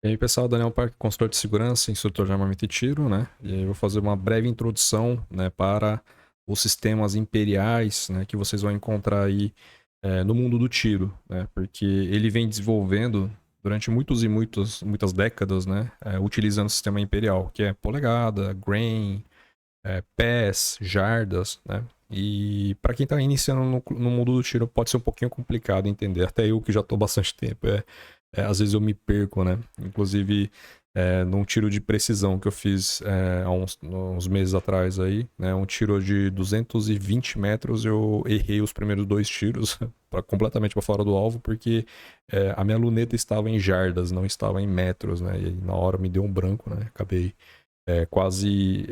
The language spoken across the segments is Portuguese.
E aí, pessoal, Daniel Parque, consultor de segurança, instrutor de armamento e tiro, né? E aí eu vou fazer uma breve introdução, né, para os sistemas imperiais, né, que vocês vão encontrar aí no mundo do tiro, né? Porque ele vem desenvolvendo durante muitas décadas, né, utilizando o sistema imperial, que é polegada, grain, pés, jardas, né? E para quem está iniciando no mundo do tiro pode ser um pouquinho complicado entender. Até eu que já estou bastante tempo, às vezes eu me perco, né? Inclusive num tiro de precisão que eu fiz há uns meses atrás aí, né? Um tiro de 220 metros, eu errei os primeiros dois tiros completamente para fora do alvo, porque a minha luneta estava em jardas, não estava em metros, né? E na hora me deu um branco, né? Acabei quase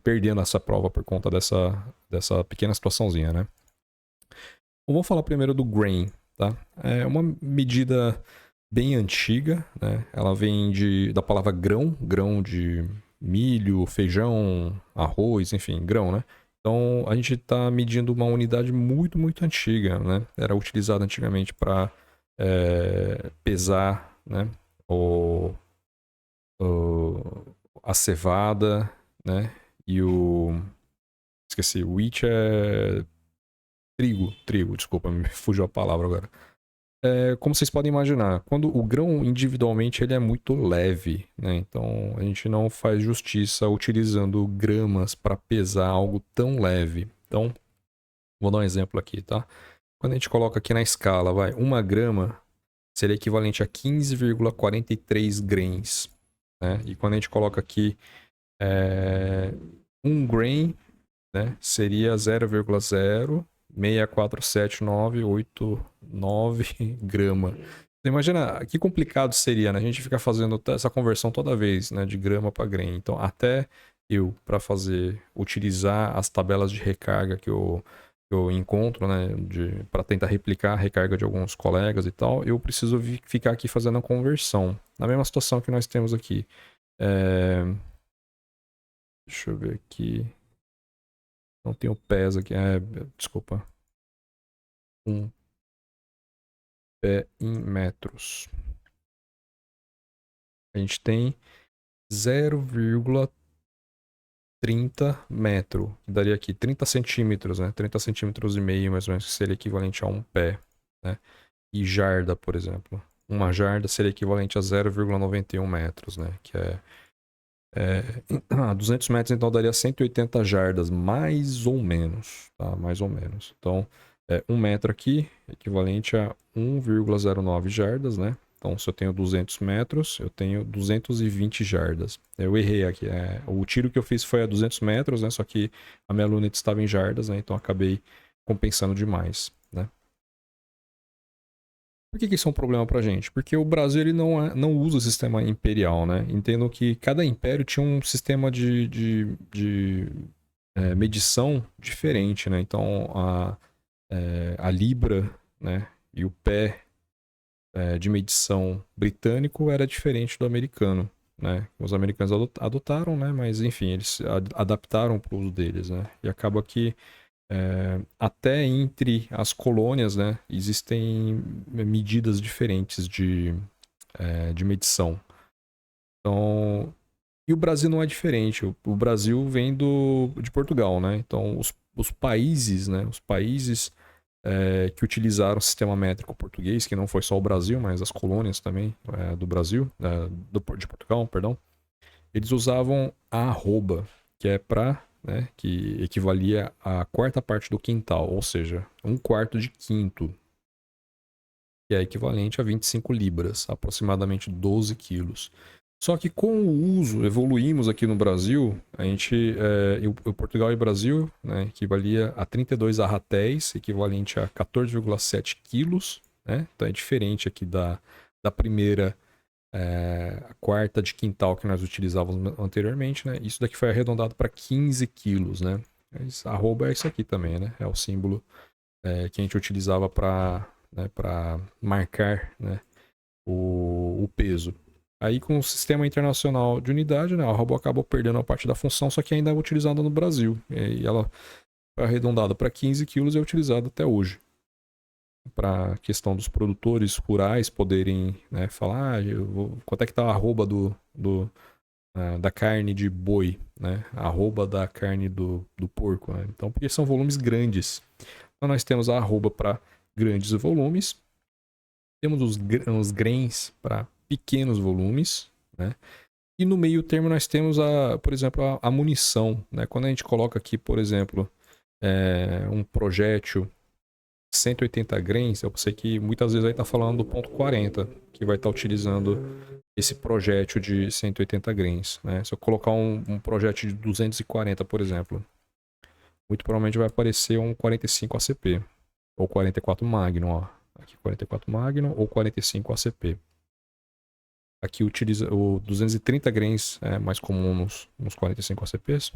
perdendo essa prova por conta dessa pequena situaçãozinha, né? Vamos falar primeiro do grain, tá? É uma medida bem antiga, né? Ela vem da palavra grão, grão de milho, feijão, arroz, enfim, grão, né? Então a gente está medindo uma unidade muito antiga, né? Era utilizada antigamente para pesar, né? O, a cevada, né? E esqueci, wheat é trigo, desculpa, me fugiu a palavra agora. Como vocês podem imaginar, quando o grão individualmente ele é muito leve, né? Então a gente não faz justiça utilizando gramas para pesar algo tão leve. Então, vou dar um exemplo aqui, tá? Quando a gente coloca aqui na escala, vai, 1 grama seria equivalente a 15,43 grains, né? E quando a gente coloca aqui 1 grain, né, seria 0,0647989 grama. Você imagina que complicado seria, né? A gente ficar fazendo essa conversão toda vez, né, de grama para grain. Então, até eu, para utilizar as tabelas de recarga que eu encontro, né, para tentar replicar a recarga de alguns colegas e tal, eu preciso ficar aqui fazendo a conversão. Na mesma situação que nós temos aqui. Deixa eu ver aqui. Não tenho pés aqui. Desculpa. Um pé em metros. A gente tem 0,30 metro, que daria aqui 30 centímetros, né? 30 centímetros e meio, mais ou menos, que seria equivalente a um pé, né? E jarda, por exemplo. Uma jarda seria equivalente a 0,91 metros, né? Que 200 metros, então, daria 180 jardas, mais ou menos, tá? Mais ou menos. Então, 1 metro aqui, equivalente a 1,09 jardas, né? Então, se eu tenho 200 metros, eu tenho 220 jardas. Eu errei aqui. O tiro que eu fiz foi a 200 metros, né? Só que a minha luneta estava em jardas, né? Então, acabei compensando demais, né? Por que isso é um problema pra gente? Porque o Brasil ele não usa o sistema imperial, né? Entendo que cada império tinha um sistema de medição diferente, né? Então, a libra, né? E o pé de medição britânico era diferente do americano, né? Os americanos adotaram, né? Mas, enfim, eles adaptaram para o uso deles, né? E acaba que até entre as colônias, né, existem medidas diferentes de medição. Então, e o Brasil não é diferente. O Brasil vem de Portugal, né? Então, os países, né, os países que utilizaram o sistema métrico português, que não foi só o Brasil, mas as colônias também do Brasil, de Portugal, perdão, eles usavam a arroba, que é para, né, que equivalia à quarta parte do quintal, ou seja, 1/4 de quinto, que é equivalente a 25 libras, aproximadamente 12 quilos. Só que com o uso, evoluímos aqui no Brasil, a gente, o Portugal e Brasil, né, equivalia a 32 arratéis, equivalente a 14,7 quilos, né? Então é diferente aqui da primeira a quarta de quintal que nós utilizávamos anteriormente, né? Isso daqui foi arredondado para 15 quilos, né? Arroba é isso aqui também, né? É o símbolo que a gente utilizava para marcar, né, o peso. Aí com o sistema internacional de unidade, né, a arroba acabou perdendo a parte da função, só que ainda é utilizada no Brasil. E ela foi arredondada para 15 quilos e é utilizada até hoje. para a questão dos produtores rurais poderem, né, falar, quanto é que tá a arroba da carne de boi, né? A arroba da carne do porco, né? Então, porque são volumes grandes. Então, nós temos a arroba para grandes volumes, temos os grains para pequenos volumes, né? E no meio termo nós temos, por exemplo, a munição, né? Quando a gente coloca aqui, por exemplo, um projétil 180 grains, eu sei que muitas vezes aí tá falando do ponto 40, que vai estar utilizando esse projétil de 180 grains, né? Se eu colocar um projétil de 240, por exemplo, muito provavelmente vai aparecer um 45 ACP, ou 44 Magnum, ó. Aqui 44 Magnum ou 45 ACP. Aqui utiliza o 230 grains, é mais comum nos 45 ACPs.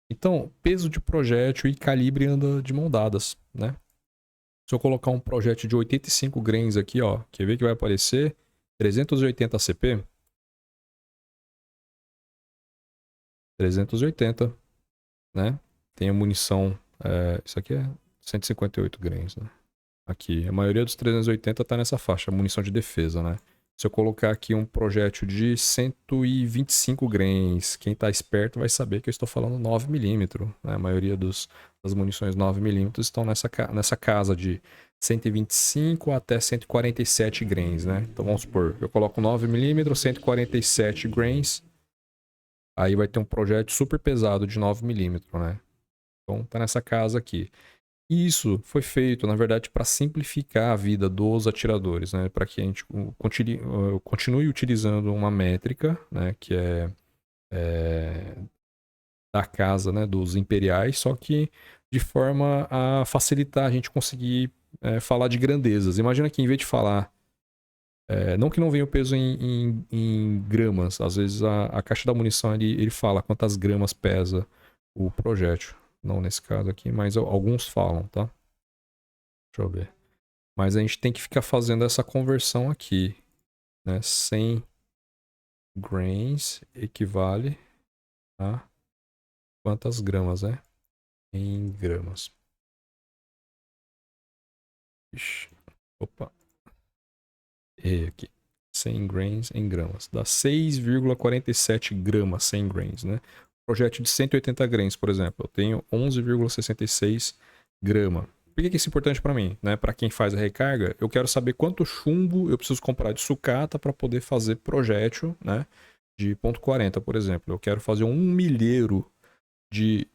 Então, peso de projétil e calibre anda de mão dadas, né? Se eu colocar um projétil de 85 grains aqui, ó, quer ver que vai aparecer 380 ACP? 380, né? Tem a munição, isso aqui é 158 grains, né? Aqui, a maioria dos 380 tá nessa faixa, munição de defesa, né? Se eu colocar aqui um projétil de 125 grains, quem tá esperto vai saber que eu estou falando 9mm, né? A maioria das munições 9mm estão nessa casa de 125 até 147 grains, né? Então vamos supor, eu coloco 9mm, 147 grains, aí vai ter um projétil super pesado de 9mm, né? Então tá nessa casa aqui. E isso foi feito, na verdade, para simplificar a vida dos atiradores, né? Para que a gente continue utilizando uma métrica, né? Que é da casa, né? Dos imperiais, só que de forma a facilitar a gente conseguir falar de grandezas. Imagina que em vez de falar, não que não venha o peso em gramas, às vezes a caixa da munição ele fala quantas gramas pesa o projétil. Não nesse caso aqui, mas alguns falam, tá? Deixa eu ver. Mas a gente tem que ficar fazendo essa conversão aqui, né? 100 grains equivale a quantas gramas, né? Em gramas. Ixi. Opa. Errei aqui. 100 grains em gramas. Dá 6,47 gramas 100 grains, né? Projétil de 180 grains, por exemplo, eu tenho 11,66 grama. Por que isso é importante para mim, né? Para quem faz a recarga, eu quero saber quanto chumbo eu preciso comprar de sucata para poder fazer projétil, né? De ponto .40, por exemplo. Eu quero fazer um milheiro de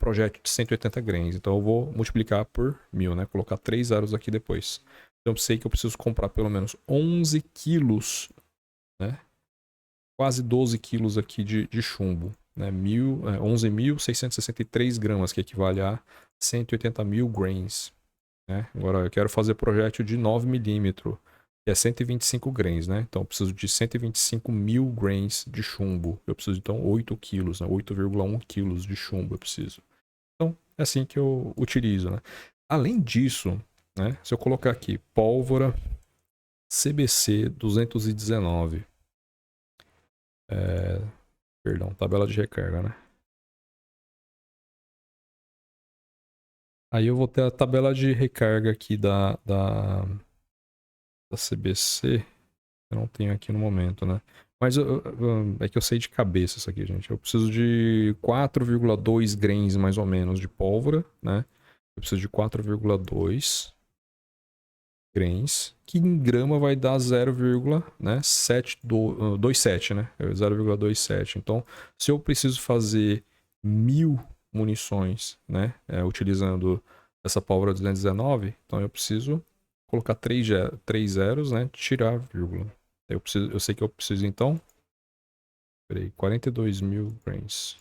projétil de 180 grains. Então eu vou multiplicar por 1000, né? Colocar 3 zeros aqui depois. Então eu sei que eu preciso comprar pelo menos 11 quilos, né? Quase 12 quilos aqui de chumbo, né? 11.663 gramas, que equivale a 180 mil grains, né? Agora eu quero fazer projétil de 9mm, que é 125 grains, né? Então eu preciso de 125 mil grains de chumbo. Eu preciso então 8 quilos, né? 8,1 quilos de chumbo eu preciso. Então é assim que eu utilizo, né? Além disso, né? Se eu colocar aqui pólvora CBC 219, perdão, tabela de recarga, né? Aí eu vou ter a tabela de recarga aqui da CBC. Eu não tenho aqui no momento, né? Mas é que eu sei de cabeça isso aqui, gente. Eu preciso de 4,2 grains mais ou menos de pólvora, né? Eu preciso de 4,2 grains, que em grama vai dar 0,27, né? 0,27. Então, se eu preciso fazer 1000 munições, né? Utilizando essa pólvora 219, então eu preciso colocar 3 zeros, né? Tirar a vírgula. Eu sei que eu preciso então. Peraí, 42 mil grains.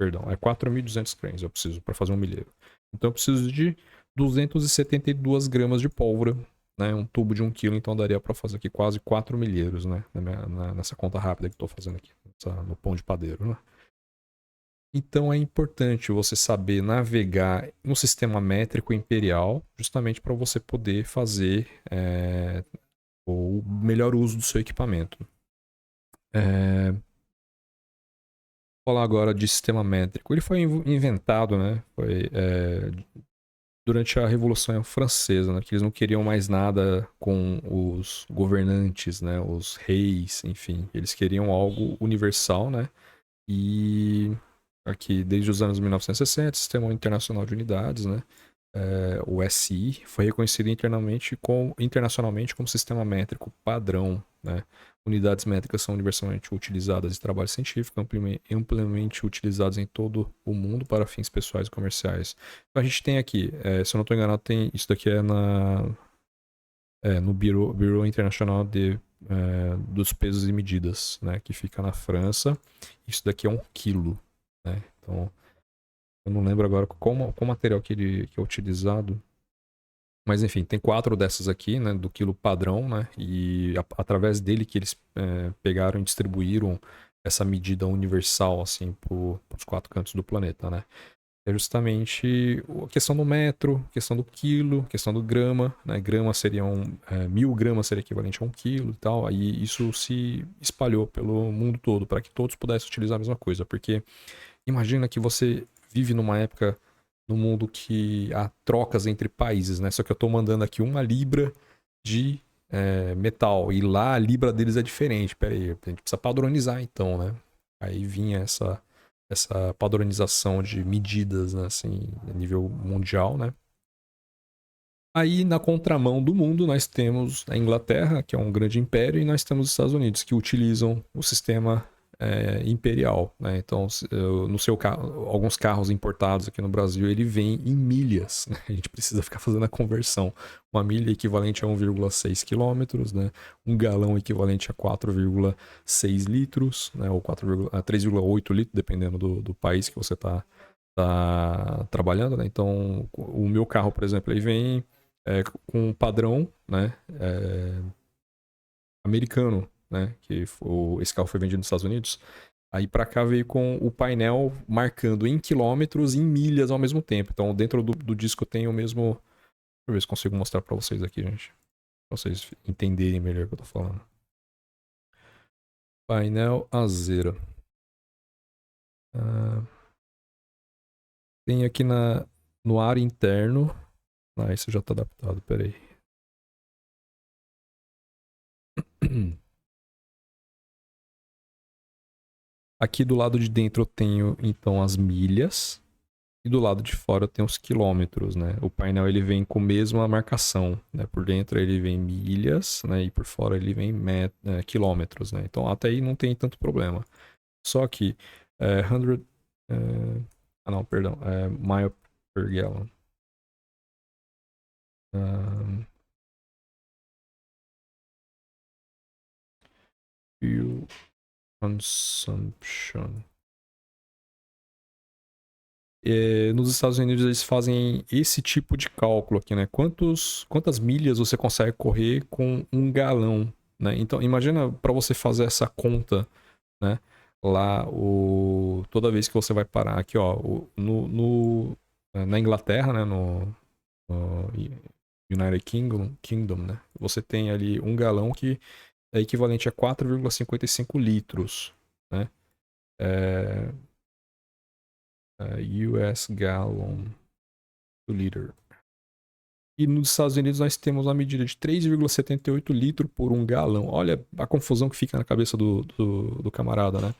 Perdão, é 4.200 grains eu preciso para fazer um milheiro. Então eu preciso de 272 gramas de pólvora, né? Um tubo de 1 kg, então daria para fazer aqui quase 4 milheiros, né? Nessa conta rápida que eu estou fazendo aqui, no pão de padeiro, né? Então é importante você saber navegar no sistema métrico imperial, justamente para você poder fazer o melhor uso do seu equipamento. Vou falar agora de sistema métrico. Ele foi inventado, né? durante a Revolução Francesa, né? Que eles não queriam mais nada com os governantes, né? Os reis, enfim. Eles queriam algo universal, né? E aqui, desde os anos 1960, o Sistema Internacional de Unidades, né? O SI, foi reconhecido internacionalmente como sistema métrico padrão, né? Unidades métricas são universalmente utilizadas em trabalho científico, amplamente utilizadas em todo o mundo para fins pessoais e comerciais. Então a gente tem aqui, se eu não estou enganado, tem isso daqui no Bureau Internacional dos Pesos e Medidas, né? Que fica na França. Isso daqui é 1 quilo, né? Então eu não lembro agora qual material que é utilizado. Mas enfim, tem 4 dessas aqui, né, do quilo padrão, né, e através dele que eles pegaram e distribuíram essa medida universal, assim, para os 4 cantos do planeta, né. É justamente a questão do metro, questão do quilo, questão do grama, né, grama seriam, 1000 gramas seria equivalente a 1 quilo e tal, aí isso se espalhou pelo mundo todo, para que todos pudessem utilizar a mesma coisa, porque imagina que você vive numa época no mundo que há trocas entre países, né? Só que eu tô mandando aqui 1 libra de metal. E lá a libra deles é diferente. Pera aí, a gente precisa padronizar então, né? Aí vinha essa padronização de medidas, né? Assim, a nível mundial, né? Aí, na contramão do mundo, nós temos a Inglaterra, que é um grande império, e nós temos os Estados Unidos, que utilizam o sistema imperial, né? Então, no seu carro, alguns carros importados aqui no Brasil, ele vem em milhas, né? A gente precisa ficar fazendo a conversão. 1 milha equivalente a 1,6 quilômetros, né? 1 galão equivalente a 4,6 litros, né? Ou 3,8 litros, dependendo do país que você está trabalhando, né? Então, o meu carro, por exemplo, ele vem com um padrão, né? Americano, né? Esse carro foi vendido nos Estados Unidos. Aí pra cá veio com o painel marcando em quilômetros e em milhas ao mesmo tempo. Então dentro do disco tem o mesmo. Deixa eu ver se consigo mostrar pra vocês aqui, gente. Pra vocês entenderem melhor o que eu tô falando. Painel Azera. Tem aqui no ar interno. Isso já tá adaptado, peraí. Aqui do lado de dentro eu tenho então as milhas e do lado de fora eu tenho os quilômetros, né? O painel ele vem com a mesma marcação, né? Por dentro ele vem milhas, né? E por fora ele vem quilômetros, né? Então até aí não tem tanto problema. Só que 100, não, perdão, mile per gallon. Fuel consumption. Nos Estados Unidos eles fazem esse tipo de cálculo aqui, né? Quantas milhas você consegue correr com 1 galão, né? Então imagina para você fazer essa conta, né? Lá toda vez que você vai parar aqui, ó, na Inglaterra, né? No United Kingdom, né? Você tem ali 1 galão que é equivalente a 4,55 litros, né? US gallon to liter. E nos Estados Unidos nós temos uma medida de 3,78 litros por 1 galão. Olha a confusão que fica na cabeça do camarada, né?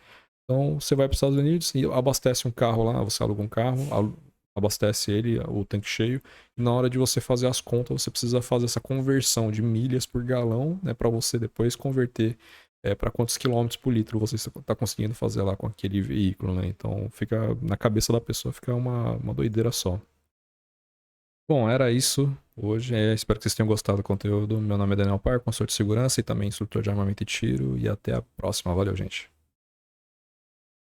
Então você vai para os Estados Unidos e abastece um carro lá, você aluga um carro, abastece ele, o tanque cheio, e na hora de você fazer as contas, você precisa fazer essa conversão de milhas por galão, né? Para você depois converter para quantos quilômetros por litro você está conseguindo fazer lá com aquele veículo, né? Então fica na cabeça da pessoa, fica uma doideira só. Bom, era isso hoje. Espero que vocês tenham gostado do conteúdo. Meu nome é Daniel Par, consultor de segurança e também instrutor de armamento e tiro. E até a próxima. Valeu, gente.